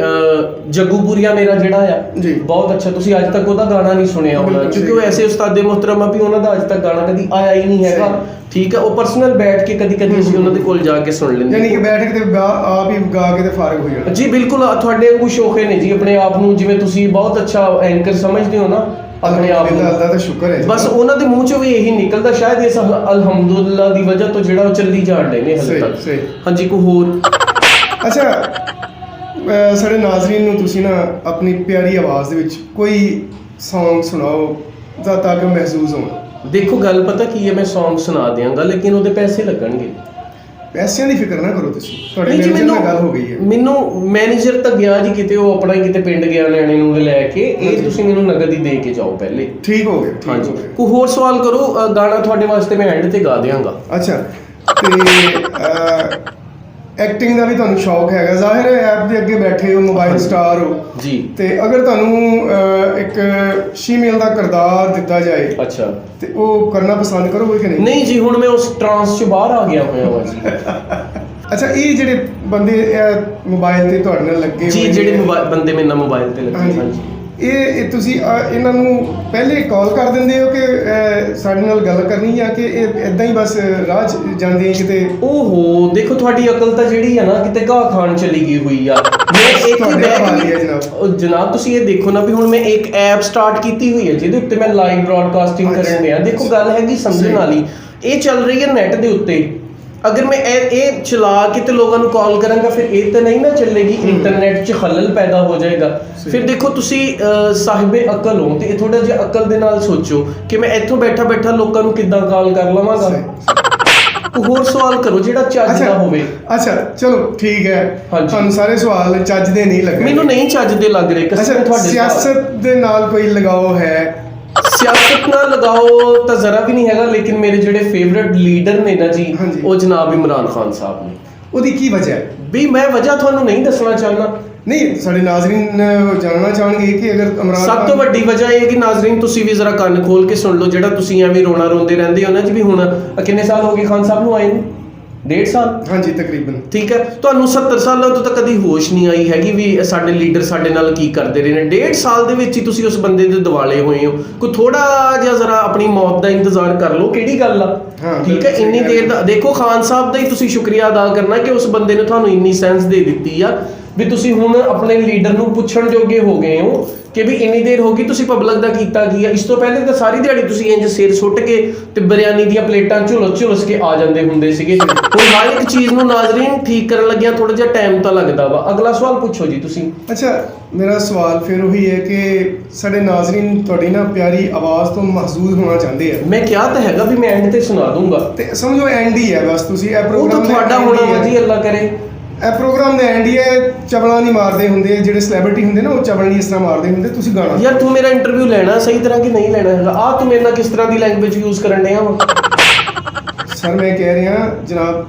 ਜੱਗੂਪੁਰੀਆ ਮੇਰਾ ਜਿਹੜਾ ਆ ਜੀ, ਬਹੁਤ ਅੱਛਾ। ਤੁਸੀਂ ਅੱਜ ਤੱਕ ਉਹਦਾ ਗਾਣਾ ਨਹੀਂ ਸੁਣਿਆ ਹੋਣਾ ਬਿਲਕੁਲ ਕਿਉਂਕਿ ਉਹ ਐਸੇ ਉਸਤਾਦੇ ਮੁਹਤਰਮ ਆ ਵੀ ਉਹਨਾਂ ਦਾ ਅੱਜ ਤੱਕ ਗਾਣਾ ਕਦੀ ਆਇਆ ਹੀ ਨਹੀਂ ਹੈਗਾ, ਠੀਕ ਹੈ। ਉਹ ਪਰਸਨਲ ਬੈਠ ਕੇ ਕਦੀ ਕਦੀ ਅਸੀਂ ਉਹਨਾਂ ਦੇ ਕੋਲ ਜਾ ਕੇ ਸੁਣ ਲੈਂਦੇ ਯਾਨੀ ਕਿ ਬੈਠ ਕੇ ਤੇ ਆਪ ਹੀ ਗਾ ਕੇ ਤੇ ਫਾਰਗ ਹੋ ਜਾਣਾ। ਜੀ ਬਿਲਕੁਲ, ਤੁਹਾਡੇ ਵਾਂਗੂ ਸ਼ੌਕੇ ਨੇ ਜੀ ਆਪਣੇ ਆਪ ਨੂੰ, ਜਿਵੇਂ ਤੁਸੀਂ ਬਹੁਤ ਅੱਛਾ ਐਂਕਰ ਸਮਝਦੇ ਹੋ ਨਾ ਆਪਣੇ ਆਪ ਨੂੰ। ਅੱਲਾਹ ਦਾ ਸ਼ੁਕਰ ਹੈ। ਬਸ ਉਹਨਾਂ ਦੇ ਮੂੰਹ ਚੋਂ ਵੀ ਇਹੀ ਨਿਕਲਦਾ, ਸ਼ਾਇਦ ਇਸ ਅਲਹਮਦੁਲਿਲਾ ਦੀ ਵਜ੍ਹਾ ਤੋਂ ਜਿਹੜਾ ਉਹ ਚੱਲੀ ਜਾਣ ਡੇ ਨੇ ਹਲੇ ਤੱਕ। ਸਹੀ। ਹਾਂਜੀ, ਕੋਈ ਹੋਰ? ਅੱਛਾ, ਸਾਡੇ ਨਾਜ਼ਰੀਨ ਨੂੰ ਤੁਸੀਂ ਨਾ ਆਪਣੀ ਪਿਆਰੀ ਆਵਾਜ਼ ਦੇ ਵਿੱਚ ਕੋਈ Song ਸੁਣਾਓ ਤਾਂ ਕਿ ਮਹਿਸੂਸ ਹੋਣ। ਦੇਖੋ ਗੱਲ ਪਤਾ ਕੀ ਹੈ, ਮੈਂ Song ਸੁਣਾ ਦਿਆਂਗਾ ਲੇਕਿਨ ਉਹਦੇ ਪੈਸੇ ਲੱਗਣਗੇ। ਪੈਸਿਆਂ ਦੀ ਫਿਕਰ ਨਾ ਕਰੋ ਤੁਸੀਂ, ਤੁਹਾਡੇ ਨਹੀਂ ਜੀ, ਮੈਨੇਜਰ ਨਾਲ ਗੱਲ ਹੋ ਗਈ ਹੈ। ਮੈਨੂੰ ਮੈਨੇਜਰ ਤਾਂ ਗਿਆ ਜੀ ਕਿਤੇ, ਉਹ ਆਪਣਾ ਹੀ ਕਿਤੇ ਪਿੰਡ ਗਿਆ ਨਿਆਣੇ ਨੂੰ ਲੈ ਕੇ। ਇਹ ਤੁਸੀਂ ਮੈਨੂੰ ਨਗਦ ਹੀ ਦੇ ਕੇ ਜਾਓ ਪਹਿਲੇ। ਠੀਕ ਹੋ ਗਿਆ, ਠੀਕ ਹਾਂਜੀ, ਹੋ ਗਿਆ। ਕੋਈ ਹੋਰ ਸਵਾਲ ਕਰੋ, ਗਾਣਾ ਤੁਹਾਡੇ ਵਾਸਤੇ ਮੈਂ ਐਂਡ ਤੇ ਗਾ ਦਿਆਂਗਾ। ਅੱਛਾ, ਤੇ ਐਕਟਿੰਗ ਦਾ ਵੀ ਤੁਹਾਨੂੰ ਸ਼ੌਕ ਹੈਗਾ, ਜ਼ਾਹਿਰ ਹੈ ਐਪ ਦੇ ਅੱਗੇ ਬੈਠੇ ਹੋ, ਮੋਬਾਈਲ ਸਟਾਰ ਹੋ ਜੀ। ਤੇ ਅਗਰ ਤੁਹਾਨੂੰ ਇੱਕ ਸ਼ੀਮੇਲ ਦਾ ਕਿਰਦਾਰ ਦਿੱਤਾ ਜਾਏ ਅੱਛਾ, ਤੇ ਉਹ ਕਰਨਾ ਪਸੰਦ ਕਰੋਗੇ ਕਿ ਨਹੀਂ? ਨਹੀਂ ਜੀ, ਹੁਣ ਮੈਂ ਉਸ ਟਰਾਂਸ ਚ ਬਾਹਰ ਆ ਗਿਆ ਹੋਇਆ ਹਾਂ ਜੀ। ਅੱਛਾ, ਇਹ ਜਿਹੜੇ ਬੰਦੇ ਮੋਬਾਈਲ ਤੇ ਤੁਹਾਡੇ ਨਾਲ ਲੱਗੇ ਜੀ, ਹੋਏ ਜਿਹੜੇ ਨੇ, ਬੰਦੇ ਮੇਰੇ ਨਾਲ ਮੋਬਾਈਲ ਤੇ ਲੱਗੇ, ਹਾਂਜੀ, ਹਾਂਜੀ, ਇਹ ਤੁਸੀਂ ਇਹਨਾਂ ਨੂੰ ਪਹਿਲੇ ਕਾਲ ਕਰ ਦਿੰਦੇ ਹੋ ਕਿ ਸਾਡੇ ਨਾਲ ਗੱਲ ਕਰਨੀ, ਜਾਂ ਕਿ ਇਹ ਇਦਾਂ ਹੀ ਬਸ ਰਾਹ 'ਚ ਜਾਂਦੇ ਆ ਕਿਤੇ? ਓਹੋ, ਦੇਖੋ ਤੁਹਾਡੀ ਅਕਲ ਤਾਂ ਜਿਹੜੀ ਆ ਨਾ ਕਿਤੇ ਘਾਹ ਖਾਣ ਚਲੀ ਗਈ ਹੋਈ ਆ। ਮੈਂ ਇੱਕ ਤੁਹਾਡੇ ਹਵਾਲੇ ਆ ਜਨਾਬ। ਜਨਾਬ ਤੁਸੀਂ ਇਹ ਦੇਖੋ ਨਾ ਵੀ ਹੁਣ ਮੈਂ ਇੱਕ ਐਪ ਸਟਾਰਟ ਕੀਤੀ ਹੋਈ ਹੈ ਜਿਹਦੇ ਉੱਤੇ ਮੈਂ ਲਾਈਵ ਬ੍ਰੌਡਕਾਸਟਿੰਗ ਕਰਨ ਡਿਆ। ਦੇਖੋ ਗੱਲ ਹੈਗੀ ਸਮਝਣ ਵਾਲੀ, ਇਹ ਚੱਲ ਰਹੀ ਹੈ ਨੈਟ ਦੇ ਉੱਤੇ। ਅਗਰ ਮੈਂ ਇਹ ਚਲਾ ਕੇ ਤੇ ਲੋਕਾਂ ਨੂੰ ਕਾਲ ਕਰਾਂਗਾ ਫਿਰ ਇਹ ਤਾਂ ਨਹੀਂ ਨਾ ਚੱਲੇਗੀ, ਇੰਟਰਨੈਟ 'ਚ ਖਲਲ ਪੈਦਾ ਹੋ ਜਾਏਗਾ। ਫਿਰ ਦੇਖੋ ਤੁਸੀਂ ਸਾਹਿਬੇ ਅਕਲ ਹੋ ਤੇ ਇਹ ਥੋੜਾ ਜਿਹਾ ਅਕਲ ਦੇ ਨਾਲ ਸੋਚੋ ਕਿ ਮੈਂ ਇੱਥੋਂ ਬੈਠਾ ਬੈਠਾ ਲੋਕਾਂ ਨੂੰ ਕਿੱਦਾਂ ਕਾਲ ਕਰ ਲਵਾਂਗਾ। ਹੋਰ ਸਵਾਲ ਕਰੋ ਜਿਹੜਾ ਚੱਜ ਦਾ ਹੋਵੇ। ਅੱਛਾ ਚਲੋ ਠੀਕ ਹੈ, ਹਾਂਜੀ। ਤੁਹਾਨੂੰ ਸਾਰੇ ਸਵਾਲ ਚੱਜ ਦੇ ਨਹੀਂ ਲੱਗੇ? ਮੈਨੂੰ ਨਹੀਂ ਚੱਜ ਦੇ ਲੱਗ ਰਹੇ। ਅੱਛਾ, ਸਿਆਸਤ ਦੇ ਨਾਲ ਕੋਈ ਲਗਾਓ ਹੈ? ਸਿਆਸਤ ਨਾਲ ਲਗਾਓ ਤਾਂ ਜ਼ਰਾ ਵੀ ਨਹੀਂ ਹੈਗਾ, ਲੇਕਿਨ ਮੇਰੇ ਜਿਹੜੇ ਫੇਵਰਿਟ ਲੀਡਰ ਨੇ ਨਾ ਜੀ, ਹਾਂਜੀ। ਉਹ ਜਨਾਬ ਇਮਰਾਨ ਖਾਨ ਸਾਹਿਬ ਨੇ। ਉਹਦੀ ਕੀ ਵਜ੍ਹਾ ਹੈ? ਵੀ ਮੈਂ ਵਜ੍ਹਾ ਤੁਹਾਨੂੰ ਨਹੀਂ ਦੱਸਣਾ ਚਾਹੁੰਦਾ। ਨਹੀਂ, ਸਾਡੇ ਨਾਜ਼ਰੀਨ ਜਾਣਨਾ ਚਾਹਣਗੇ ਕਿ ਅਗਰ ਇਮਰਾਨ ਸਭ ਤੋਂ ਵੱਡੀ ਵਜ੍ਹਾ ਇਹ ਹੈ ਕਿ ਨਾਜ਼ਰੀਨ ਤੁਸੀਂ ਵੀ ਜ਼ਰਾ ਕੰਨ ਖੋਲ ਕੇ ਸੁਣ ਲਓ। ਜਿਹੜਾ ਤੁਸੀਂ ਐਵੇਂ ਰੋਣਾ ਰੋਂਦੇ ਰਹਿੰਦੇ ਹੋ ਨਾ ਜੀ, ਵੀ ਹੁਣ ਕਿੰਨੇ ਸਾਲ ਹੋ ਗਏ ਖਾਨ ਸਾਹਿਬ ਨੂੰ ਆਏ ਨੂੰ? 1.5 ਸਾਲ, ਹਾਂਜੀ ਤਕਰੀਬਨ, ਠੀਕ ਹੈ। ਤੁਹਾਨੂੰ 70 ਸਾਲਾਂ ਤੋਂ ਤਾਂ ਕਦੀ ਹੋਸ਼ ਨਹੀਂ ਆਈ ਹੈਗੀ ਵੀ ਸਾਡੇ ਲੀਡਰ ਸਾਡੇ ਨਾਲ ਕੀ ਕਰਦੇ ਰਹੇ ਨੇ। 1.5 ਸਾਲ ਦੇ ਵਿੱਚ ਹੀ ਤੁਸੀਂ ਉਸ ਬੰਦੇ ਦੇ ਦਿਵਾਲੇ ਹੋਏ ਹੋ। ਕੋਈ ਥੋੜਾ ਜਿਹਾ ਜ਼ਰਾ ਆਪਣੀ ਮੌਤ ਦਾ ਇੰਤਜ਼ਾਰ ਕਰ ਲਓ, ਕਿਹੜੀ ਗੱਲ ਆ, ਠੀਕ ਹੈ। ਇੰਨੀ ਦੇਰ ਦਾ ਦੇਖੋ, ਖਾਨ ਸਾਹਿਬ ਦਾ ਹੀ ਤੁਸੀਂ ਸ਼ੁਕਰੀਆ ਅਦਾ ਕਰਨਾ ਕਿ ਉਸ ਬੰਦੇ ਨੇ ਤੁਹਾਨੂੰ ਇੰਨੀ ਸੈਂਸ ਦੇ ਦਿੱਤੀ ਆ ਵੀ ਤੁਸੀਂ ਹੁਣ ਆਪਣੇ ਲੀਡਰ ਨੂੰ ਪੁੱਛਣ ਜੋਗੇ ਹੋ ਗਏ ਹੋ ਕਿ ਵੀ ਇੰਨੀ ਦੇਰ ਹੋ ਗਈ ਤੁਸੀਂ ਪਬਲਿਕ ਦਾ ਕੀਤਾ ਕੀ ਆ। ਇਸ ਤੋਂ ਪਹਿਲੇ ਤਾਂ ਸਾਰੀ ਦਿਹਾੜੀ ਤੁਸੀਂ ਇੰਜ ਸਿਰ ਸੁੱਟ ਕੇ ਤੇ ਬਿਰਿਆਨੀ ਦੀਆਂ ਪਲੇਟਾਂ ਝੁਲਸ ਕੇ ਆ ਜਾਂਦੇ ਹੁੰਦੇ ਸੀਗੇ। ਹੁਣ ਹਰ ਇੱਕ ਚੀਜ਼ ਨੂੰ ਨਾਜ਼ਰੀਨ ਠੀਕ ਕਰਨ ਲੱਗਿਆ ਥੋੜਾ ਜਿਹਾ ਟਾਈਮ ਤਾਂ ਲੱਗਦਾ ਵਾ। ਅਗਲਾ ਸਵਾਲ ਪੁੱਛੋ ਜੀ ਤੁਸੀਂ। ਅੱਛਾ, ਮੇਰਾ ਸਵਾਲ ਫਿਰ ਉਹੀ ਹੈ ਕਿ ਸਾਡੇ ਨਾਜ਼ਰੀਨ ਤੁਹਾਡੀ ਨਾ ਪਿਆਰੀ ਆਵਾਜ਼ ਤੋਂ ਮਹਿਜ਼ੂਜ਼ ਹੋਣਾ ਚਾਹੁੰਦੇ ਆ। ਮੈਂ ਕਿਹਾ ਤਾਂ ਹੈਗਾ ਵੀ ਮੈਂ ਐਂਡ ਤੇ ਸੁਣਾ ਦੂੰਗਾ, ਤੇ ਸਮਝੋ ਐਂਡ ਹੀ ਹੈ ਬਸ। ਤੁਸੀਂ ਇਹ ਉਹ ਤਾਂ ਪ੍ਰੋਗਰਾਮ ਤੁਹਾਡਾ ਹੋਣਾ ਵਾ ਜੀ, ਅੱਲਾ ਕਰੇ। ਇਹ ਪ੍ਰੋਗਰਾਮ ਦਾ ਐਂਡ ਹੀ ਹੈ। ਚਵਲਾਂ ਨਹੀਂ ਮਾਰਦੇ ਹੁੰਦੇ ਜਿਹੜੇ ਸੈਲੀਬ੍ਰਿਟੀ ਹੁੰਦੇ ਨਾ, ਉਹ ਚਵਲ ਨਹੀਂ ਇਸ ਤਰ੍ਹਾਂ ਮਾਰਦੇ ਹੁੰਦੇ। ਤੁਸੀਂ ਗਾਣਾ ਯਾਰ ਤੂੰ ਮੇਰਾ ਇੰਟਰਵਿਊ ਲੈਣਾ ਸਹੀ ਤਰ੍ਹਾਂ ਕਿ ਨਹੀਂ ਲੈਣਾ ਹੈਗਾ? ਆ ਤੂੰ ਮੇਰੇ ਨਾਲ ਕਿਸ ਤਰ੍ਹਾਂ ਦੀ ਲੈਂਗੁਏਜ ਯੂਜ਼ ਕਰਨ ਡਿਆ ਵਾ? ਸਰ ਮੈਂ ਕਹਿ ਰਿਹਾ ਜਨਾਬ,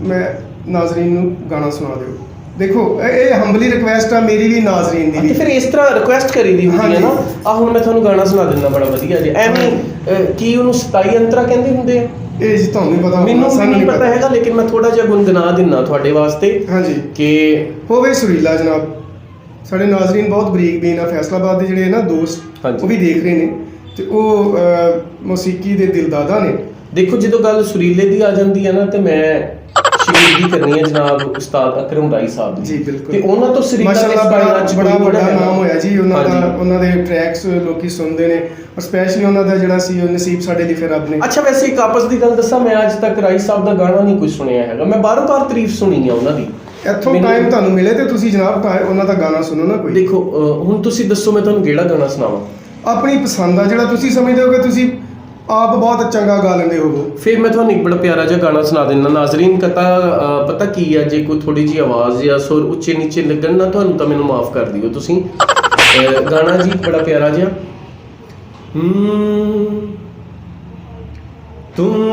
ਮੈਂ ਨਾਜ਼ਰੀਨ ਨੂੰ ਗਾਣਾ ਸੁਣਾ ਦਿਓ। ਦੇਖੋ ਇਹ ਹੰਬਲੀ ਰਿਕੁਐਸਟ ਆ ਮੇਰੀ ਵੀ, ਨਾਜ਼ਰੀਨ ਦੀ ਤੇ ਵੀ। ਫਿਰ ਇਸ ਤਰ੍ਹਾਂ ਰਿਕੁਐਸਟ ਕਰੀਦੀ ਹੁੰਦੀ ਹੈ ਨਾ। ਆ ਹੁਣ ਮੈਂ ਤੁਹਾਨੂੰ ਗਾਣਾ ਸੁਣਾ ਦਿੰਦਾ ਬੜਾ ਵਧੀਆ ਜੀ। ਐਵੇਂ ਕੀ ਉਹਨੂੰ 27 ਅੰਤਰਾ ਕਹਿੰਦੇ ਹੁੰਦੇ ਆ? ਇਹ ਜੀ ਤੁਹਾਨੂੰ ਨਹੀਂ ਪਤਾ, ਮੈਨੂੰ ਸਾਨੂੰ ਨਹੀਂ ਪਤਾ ਹੈਗਾ, ਲੇਕਿਨ ਮੈਂ ਥੋੜਾ ਜਿਹਾ ਗੁੰਗੁਣਾ ਦਿੰਨਾ ਤੁਹਾਡੇ ਵਾਸਤੇ। ਹਾਂਜੀ, ਕਿ ਹੋਵੇ ਸੁਰੀਲਾ ਜਨਾਬ। ਸਾਡੇ ਨਾਜ਼ਰੀਨ ਬਹੁਤ ਬਰੀਕ ਬੀਨ ਆ, ਫੈਸਲਾਬਾਦ ਦੇ ਜਿਹੜੇ ਨਾ ਦੋਸਤ, ਹਾਂਜੀ। ਉਹ ਵੀ ਦੇਖ ਰਹੇ ਨੇ ਤੇ ਉਹ ਮੌਸੀਕੀ ਦੇ ਦਿਲਦਾਦਾ ਨੇ। ਦੇਖੋ ਜਦੋਂ ਗੱਲ ਸੁਰੀਲੇ ਦੀ ਆ ਜਾਂਦੀ ਹੈ ਨਾ, ਤੇ ਮੈਂ ਸ਼ਹੀਦੀ ਕਰਨੀ ਹੈ ਜਨਾਬ ਉਸਤਾਦ ਅਕਰਮ ਰਾਈ ਸਾਹਿਬ ਦੀ। ਜੀ ਬਿਲਕੁਲ, ਤੇ ਉਹਨਾਂ ਤੋਂ ਸੁਰੀਲਾ ਮਾਸ਼ਾਅੱਲਾ ਬੜਾ ਵੱਡਾ ਨਾਮ ਹੋਇਆ ਜੀ ਉਹਨਾਂ ਦਾ। ਉਹਨਾਂ ਦੇ ਟਰੈਕਸ ਲੋਕੀ ਸੁਣਦੇ ਨੇ, ਔਰ ਸਪੈਸ਼ਲੀ ਉਹਨਾਂ ਦਾ ਜਿਹੜਾ ਸੀ ਉਹ ਨਸੀਬ ਸਾਡੇ ਲਈ ਫਿਰ ਰੱਬ ਨੇ। ਅੱਛਾ, ਵੈਸੇ ਇੱਕ ਆਪਸ ਦੀ ਗੱਲ ਦੱਸਾਂ, ਮੈਂ ਅੱਜ ਤੱਕ ਰਾਈ ਸਾਹਿਬ ਦਾ ਗਾਣਾ ਨਹੀਂ ਕੁਝ ਸੁਣਿਆ ਹੈਗਾ। ਮੈਂ ਬਾਰੋਂ ਬਾਰ ਤਾਰੀਫ ਸੁਣੀ ਆ ਉਹਨਾਂ ਦੀ। ਇੱਥੋਂ ਟਾਈਮ ਤੁਹਾਨੂੰ ਮਿਲੇ ਤੇ ਤੁਸੀਂ ਜਨਾਬ ਉਹਨਾਂ ਦਾ ਗਾਣਾ ਸੁਣੋ ਨਾ ਕੋਈ। ਦੇਖੋ ਹੁਣ ਤੁਸੀਂ ਦੱਸੋ ਮੈਂ ਤੁਹਾਨੂੰ ਕਿਹੜਾ ਗਾਣਾ ਸੁਣਾਵਾਂ? ਆਪਣੀ ਪਸੰਦ ਦਾ ਜਿਹੜਾ ਤੁਸੀਂ ਸਮਝਦੇ ਹੋ ਕਿ ਤੁਸੀਂ ਆਪ ਬਹੁਤ ਚੰਗਾ ਗਾ ਲੈਂਦੇ ਹੋ। ਫਿਰ ਮੈਂ ਤੁਹਾਨੂੰ ਇੱਕ ਬੜਾ ਪਿਆਰਾ ਜਿਹਾ ਗਾਣਾ ਸੁਣਾ ਦਿੰਦਾ ਨਾਜ਼ਰੀਨ। ਪਤਾ ਕੀ ਆ, ਜੇ ਕੋਈ ਥੋੜੀ ਜਿਹੀ ਆਵਾਜ਼ ਜਾਂ ਸੁਰ ਉੱਚੇ ਨੀਚੇ ਲੱਗਣ ਨਾ ਤੁਹਾਨੂੰ, ਤਾਂ ਮੈਨੂੰ ਮਾਫ ਕਰ ਦਿਓ ਤੁਸੀਂ। ਗਾਣਾ ਜੀ ਬੜਾ ਪਿਆਰਾ ਜਿਹਾ। तुम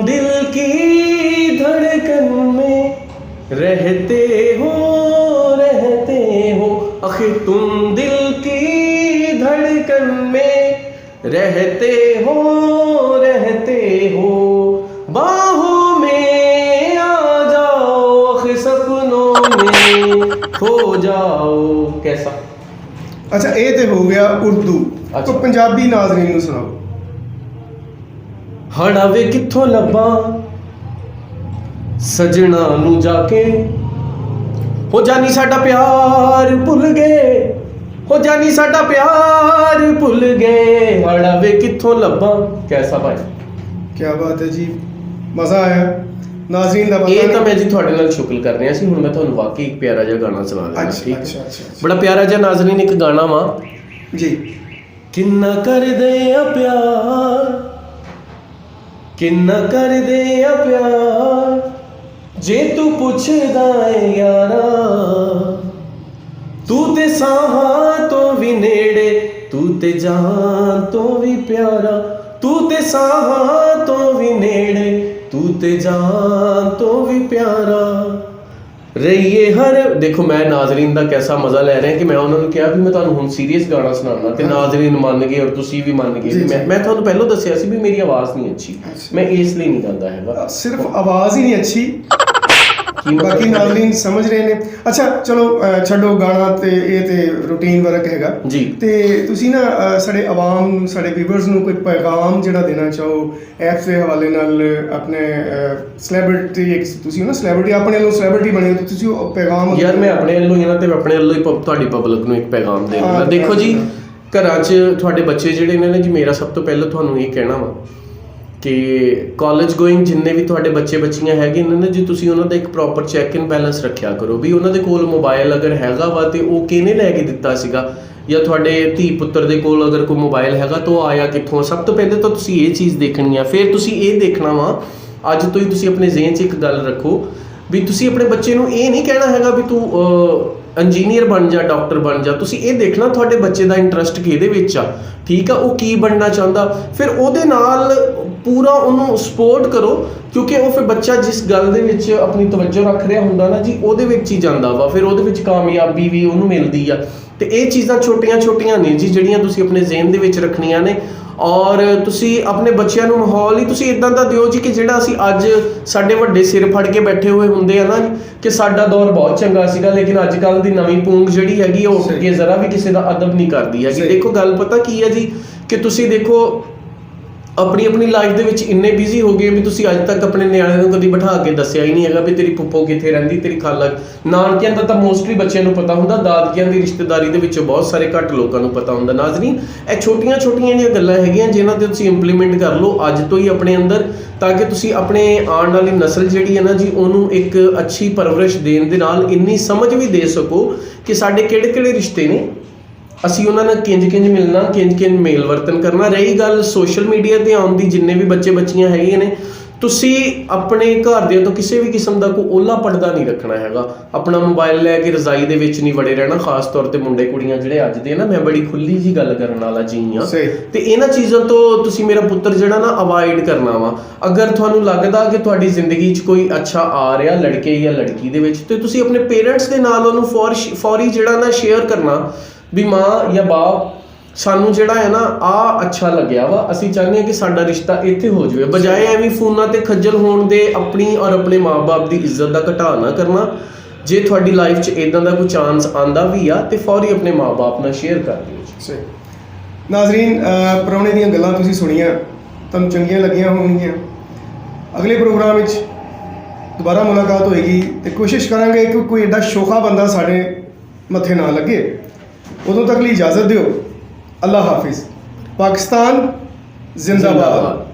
दिल की धड़कन में रहते हो आखिर तुम दिल की धड़कन में रहते हो बाहों में आ जाओ आखिर सपनों में खो जाओ। कैसा? अच्छा, ये तो हो गया उर्दू। अच्छा। तो पंजाबी नाज़रीन ਨੂੰ ਸੁਣਾਓ। ਹੜਾ ਵੇ ਕਿੱਥੋਂ ਲੱਭਾਂ ਸਜਣਾ ਨੂੰ ਜਾ ਕੇ ਹੋ ਜਾਨੀ ਸਾਡਾ ਪਿਆਰ ਭੁੱਲ ਗਏ ਹੋ ਜਾਨੀ ਸਾਡਾ ਪਿਆਰ ਭੁੱਲ ਗਏ ਹੜਾ ਵੇ ਕਿੱਥੋਂ ਲੱਭਾਂ। ਕੈਸਾ ਭਾਈ? क्या बात है जी, मज़ा आया। नाज़रीन ਦਾ ਇਹ ਤਾਂ ਮੈਂ ਜੀ ਤੁਹਾਡੇ ਨਾਲ ਸ਼ੁਕਰ ਕਰ ਰਿਹਾ ਸੀ। ਹੁਣ ਮੈਂ ਤੁਹਾਨੂੰ ਵਾਕਈ ਇੱਕ ਪਿਆਰਾ ਜਿਹਾ ਗਾਣਾ ਸੁਣਾ ਰਿਹਾ। ਠੀਕ अच्छा। ਬੜਾ ਪਿਆਰਾ ਜਿਹਾ ਨਾਜ਼ਰੀਨ ਇੱਕ ਗਾਣਾ ਵਾ जी। ਕਿੰਨਾ ਕਰਦੇ ਆ ਪਿਆਰ ਕਿੰਨਾ ਕਰਦੇ ਆ ਪਿਆਰ ਜੇ ਤੂੰ ਪੁੱਛਦਾ ਏ ਯਾਰਾ ਤੂੰ ਤੇ ਸਾਹਾਂ ਤੋਂ ਵੀ ਨੇੜੇ ਤੂੰ ਤੇ ਜਾਨ ਤੋਂ ਵੀ ਪਿਆਰਾ ਤੂੰ ਤੇ ਸਾਹਾਂ ਤੋਂ ਵੀ ਨੇੜੇ ਤੂੰ ਤੇ ਜਾਨ ਤੋਂ ਵੀ ਪਿਆਰਾ रहिए हर। देखो मैं नाजरीन का कैसा मजा ले रहे हैं कि मैं उन्होंने कहा भी मैं ਤੁਹਾਨੂੰ ਹੁਣ ਸੀਰੀਅਸ ਗਾਣਾ ਸੁਣਾਉਣਾ ਤੇ ਨਾਜ਼ਰੀਨ ਮੰਨ ਗਏ ਔਰ ਤੁਸੀਂ ਵੀ ਮੰਨ ਗਏ। ਮੈਂ ਤੁਹਾਨੂੰ ਪਹਿਲਾਂ ਦੱਸਿਆ ਸੀ ਵੀ ਮੇਰੀ ਆਵਾਜ਼ ਨਹੀਂ ਅੱਛੀ, ਮੈਂ ਇਸ ਲਈ ਨਹੀਂ ਗਾਉਂਦਾ ਹੈਗਾ। सिर्फ आवाज़ ही नहीं अच्छी, बाकी नाज़रीन समझ रहे ने। अच्छा चलो छड्डो गाना ते ये ते रूटीन वर्क हैगा जी। ते तुसी ना साडे आवाम नूं साडे व्यूअर्स नूं कोई पैगाम जिहड़ा देना चाहो ऐप दे हवाले नाल अपने सैलेब्रिटी एक तुसी ना सैलेब्रिटी अपने ਵੱਲੋਂ सैलेब्रिटी बने तो तुसी ਉਹ पैगाम ਯਾਰ ਮੈਂ ਆਪਣੇ ਵੱਲੋਂ ਹੀ ਨਾ ਤੇ ਆਪਣੇ ਵੱਲੋਂ ਹੀ ਤੁਹਾਡੀ ਪਬਲਿਕ ਨੂੰ ਇੱਕ ਪੈਗਾਮ ਦੇ ਦਿੰਦਾ। ਦੇਖੋ ਜੀ ਘਰਾਂ 'ਚ ਤੁਹਾਡੇ ਬੱਚੇ ਜਿਹੜੇ ਨੇ ਜੀ ਮੇਰਾ ਸਭ ਤੋਂ ਪਹਿਲਾਂ ਤੁਹਾਨੂੰ ਇਹ ਕਹਿਣਾ ਵਾ ਕਿ ਕਾਲਜ ਗੋਇੰਗ ਜਿੰਨੇ ਵੀ ਤੁਹਾਡੇ ਬੱਚੇ ਬੱਚੀਆਂ ਹੈਗੇ ਇਹਨਾਂ ਨੇ ਜੀ ਤੁਸੀਂ ਉਹਨਾਂ ਦਾ ਇੱਕ ਪ੍ਰੋਪਰ ਚੈੱਕ ਇਨ ਬੈਲੈਂਸ ਰੱਖਿਆ ਕਰੋ ਵੀ ਉਹਨਾਂ ਦੇ ਕੋਲ ਮੋਬਾਈਲ ਅਗਰ ਹੈਗਾ ਵਾ ਤੇ ਉਹ ਕਿਹਨੇ ਲੈ ਕੇ ਦਿੱਤਾ ਸੀਗਾ ਜਾਂ ਤੁਹਾਡੇ ਧੀ ਪੁੱਤਰ ਦੇ ਕੋਲ ਅਗਰ ਕੋਈ ਮੋਬਾਈਲ ਹੈਗਾ ਤਾਂ ਉਹ ਆਇਆ ਕਿੱਥੋਂ। ਸਭ ਤੋਂ ਪਹਿਲੇ ਤਾਂ ਤੁਸੀਂ ਇਹ ਚੀਜ਼ ਦੇਖਣੀ ਆ। ਫਿਰ ਤੁਸੀਂ ਇਹ ਦੇਖਣਾ ਵਾ ਅੱਜ ਤੋਂ ਹੀ ਤੁਸੀਂ ਆਪਣੇ ਜ਼ਿਹਨ 'ਚ ਇੱਕ ਗੱਲ ਰੱਖੋ ਵੀ ਤੁਸੀਂ ਆਪਣੇ ਬੱਚੇ ਨੂੰ ਇਹ ਨਹੀਂ ਕਹਿਣਾ ਹੈਗਾ ਵੀ ਤੂੰ ਇੰਜੀਨੀਅਰ ਬਣ ਜਾ ਡਾਕਟਰ ਬਣ ਜਾ। ਤੁਸੀਂ ਇਹ ਦੇਖਣਾ ਤੁਹਾਡੇ ਬੱਚੇ ਦਾ ਇੰਟਰਸਟ ਕਿਹਦੇ ਵਿੱਚ ਆ। ਠੀਕ ਆ, ਉਹ ਕੀ ਬਣਨਾ ਚਾਹੁੰਦਾ ਫਿਰ ਉਹਦੇ ਨਾਲ ਪੂਰਾ ਉਹਨੂੰ ਸਪੋਰਟ ਕਰੋ ਕਿਉਂਕਿ ਉਹ ਫਿਰ ਬੱਚਾ ਜਿਸ ਗੱਲ ਦੇ ਵਿੱਚ ਆਪਣੀ ਤਵੱਜੋ ਰੱਖ ਰਿਹਾ ਹੁੰਦਾ ਨਾ ਜੀ ਉਹਦੇ ਵਿੱਚ ਹੀ ਜਾਂਦਾ ਵਾ ਫਿਰ ਉਹਦੇ ਵਿੱਚ ਕਾਮਯਾਬੀ ਵੀ ਉਹਨੂੰ ਮਿਲਦੀ ਆ। ਤੇ ਇਹ ਚੀਜ਼ਾਂ ਛੋਟੀਆਂ ਨੇ ਜੀ ਜਿਹੜੀਆਂ ਤੁਸੀਂ ਆਪਣੇ ਜ਼ਿਹਨ ਦੇ ਵਿੱਚ ਰੱਖਣੀਆਂ ਨੇ ਔਰ ਤੁਸੀਂ ਆਪਣੇ ਬੱਚਿਆਂ ਨੂੰ ਮਾਹੌਲ ਹੀ ਤੁਸੀਂ ਇਦਾਂ ਦਾ ਦਿਓ ਜੀ ਕਿ ਜਿਹੜਾ ਅਸੀਂ ਅੱਜ ਸਾਡੇ ਵੱਡੇ ਸਿਰ ਫੜ ਕੇ ਬੈਠੇ ਹੋਏ ਹੁੰਦੇ ਆ ਨਾ ਕਿ ਸਾਡਾ ਦੌਰ ਬਹੁਤ ਚੰਗਾ ਸੀਗਾ ਲੇਕਿਨ ਅੱਜ ਕੱਲ੍ਹ ਦੀ ਨਵੀਂ ਪੂੰਗ ਜਿਹੜੀ ਹੈਗੀ ਉਹ ਉੱਠ ਕੇ ਜ਼ਰਾ ਵੀ ਕਿਸੇ ਦਾ ਅਦਬ ਨਹੀਂ ਕਰਦੀ ਹੈਗੀ। ਦੇਖੋ ਗੱਲ ਪਤਾ ਕੀ ਹੈ ਜੀ ਕਿ ਤੁਸੀਂ ਦੇਖੋ ਆਪਣੀ ਲਾਈਫ ਦੇ ਵਿੱਚ ਇੰਨੇ ਬਿਜ਼ੀ ਹੋ ਗਏ ਵੀ ਤੁਸੀਂ ਅੱਜ ਤੱਕ ਆਪਣੇ ਨਿਆਣਿਆਂ ਨੂੰ ਕਦੀ ਬਿਠਾ ਕੇ ਦੱਸਿਆ ਹੀ ਨਹੀਂ ਹੈਗਾ ਵੀ ਤੇਰੀ ਪੁੱਪੋ ਕਿੱਥੇ ਰਹਿੰਦੀ ਤੇਰੀ ਖਾਲਾ। ਨਾਨਕਿਆਂ ਦਾ ਤਾਂ ਮੋਸਟਲੀ ਬੱਚਿਆਂ ਨੂੰ ਪਤਾ ਹੁੰਦਾ, ਦਾਦਕਿਆਂ ਦੀ ਰਿਸ਼ਤੇਦਾਰੀ ਦੇ ਵਿੱਚੋਂ ਬਹੁਤ ਸਾਰੇ ਘੱਟ ਲੋਕਾਂ ਨੂੰ ਪਤਾ ਹੁੰਦਾ। ਨਾਜ਼ਰੀਨ ਇਹ ਛੋਟੀਆਂ ਜਿਹੀਆਂ ਗੱਲਾਂ ਹੈਗੀਆਂ ਜਿਨ੍ਹਾਂ ਤੇ ਤੁਸੀਂ ਇੰਪਲੀਮੈਂਟ ਕਰ ਲਓ ਅੱਜ ਤੋਂ ਹੀ ਆਪਣੇ ਅੰਦਰ ਤਾਂ ਕਿ ਤੁਸੀਂ ਆਪਣੇ ਆਉਣ ਵਾਲੀ ਨਸਲ ਜਿਹੜੀ ਹੈ ਨਾ ਜੀ ਉਹਨੂੰ ਇੱਕ ਅੱਛੀ ਪਰਵਰਿਸ਼ ਦੇਣ ਦੇ ਨਾਲ ਇੰਨੀ ਸਮਝ ਵੀ ਦੇ ਸਕੋ ਕਿ ਸਾਡੇ ਕਿਹੜੇ ਰਿਸ਼ਤੇ ਨੇ ਅਸੀਂ ਉਹਨਾਂ ਨਾਲ ਕਿੰਜ ਮਿਲਣਾ ਕਿੰਜ ਮੇਲ ਵਰਤਨ ਕਰਨਾ। ਰਹੀ ਗੱਲ ਸੋਸ਼ਲ ਮੀਡੀਆ ਤੇ ਆਉਣ ਦੀ ਜਿੰਨੇ ਵੀ ਬੱਚੇ ਬੱਚੀਆਂ ਹੈਗੀਆਂ ਨੇ ਤੁਸੀਂ ਆਪਣੇ ਘਰ ਦੇ ਤੋਂ ਕਿਸੇ ਵੀ ਕਿਸਮ ਦਾ ਕੋਈ ਓਲਾ ਪੜਦਾ ਨਹੀਂ ਰੱਖਣਾ ਹੈਗਾ। ਆਪਣਾ ਮੋਬਾਈਲ ਲੈ ਕੇ ਰਜ਼ਾਈ ਦੇ ਵਿੱਚ ਨਹੀਂ ਵੜੇ ਰਹਿਣਾ ਖਾਸ ਤੌਰ ਤੇ ਮੁੰਡੇ ਕੁੜੀਆਂ ਜਿਹੜੇ ਅੱਜ ਦੇ ਨਾ ਮੈਂ ਬੜੀ ਖੁੱਲੀ ਜੀ ਗੱਲ ਕਰਨ ਵਾਲਾ ਜੀ ਆ ਤੇ ਇਹਨਾਂ ਚੀਜ਼ਾਂ ਤੋਂ ਤੁਸੀਂ ਮੇਰਾ ਪੁੱਤਰ ਜਿਹੜਾ ਨਾ ਅਵਾਇਡ ਕਰਨਾ ਵਾ। ਅਗਰ ਤੁਹਾਨੂੰ ਲੱਗਦਾ ਕਿ ਤੁਹਾਡੀ ਜ਼ਿੰਦਗੀ 'ਚ ਕੋਈ ਅੱਛਾ ਆ ਰਿਹਾ ਲੜਕੇ ਜਾਂ ਲੜਕੀ ਦੇ ਵਿੱਚ ਤੇ ਤੁਸੀਂ ਆਪਣੇ ਪੇਰੈਂਟਸ ਦੇ ਨਾਲ ਉਹਨੂੰ ਫੌਰੀ ਜਿਹੜਾ ਨਾ ਸ਼ੇਅਰ ਕਰਨਾ ਵੀ ਮਾਂ ਜਾਂ ਬਾਪ ਸਾਨੂੰ ਜਿਹੜਾ ਹੈ ਨਾ ਆ ਅੱਛਾ ਲੱਗਿਆ ਵਾ ਅਸੀਂ ਚਾਹੁੰਦੇ ਹਾਂ ਕਿ ਸਾਡਾ ਰਿਸ਼ਤਾ ਇੱਥੇ ਹੋ ਜਾਵੇ ਬਜਾਏ ਐਵੇਂ ਫੋਨਾਂ ਤੇ ਖੱਜਲ ਹੋਣ ਦੇ ਆਪਣੀ ਔਰ ਆਪਣੇ ਮਾਂ-ਬਾਪ ਦੀ ਇੱਜ਼ਤ ਦਾ ਘਟਾ ਨਾ ਕਰਨਾ। ਜੇ ਤੁਹਾਡੀ ਲਾਈਫ 'ਚ ਇਦਾਂ ਦਾ ਕੋਈ ਚਾਂਸ ਆਂਦਾ ਵੀ ਆ ਤੇ ਫੌਰੀ ਆਪਣੇ ਮਾਂ-ਬਾਪ ਨਾਲ ਸ਼ੇਅਰ ਕਰ ਦਿਓ। ਸਹੀ ਨਾਜ਼ਰੀਨ ਪ੍ਰਾਹੁਣੇ ਦੀਆਂ ਗੱਲਾਂ ਤੁਸੀਂ ਸੁਣੀਆਂ ਤੁਹਾਨੂੰ ਚੰਗੀਆਂ ਲੱਗੀਆਂ ਹੋਣਗੀਆਂ। ਅਗਲੇ ਪ੍ਰੋਗਰਾਮ ਵਿੱਚ ਦੁਬਾਰਾ ਮੁਲਾਕਾਤ ਹੋਏਗੀ ਤੇ ਕੋਸ਼ਿਸ਼ ਕਰਾਂਗੇ ਕਿ ਕੋਈ ਐਡਾ ਸ਼ੋਖਾ ਬੰਦਾ ਸਾਡੇ ਮੱਥੇ ਨਾ ਲੱਗੇ। ਉਦੋਂ ਤੱਕ ਲਈ ਇਜਾਜ਼ਤ ਦਿਓ। अल्लाह हाफिज़। पाकिस्तान जिंदाबाद।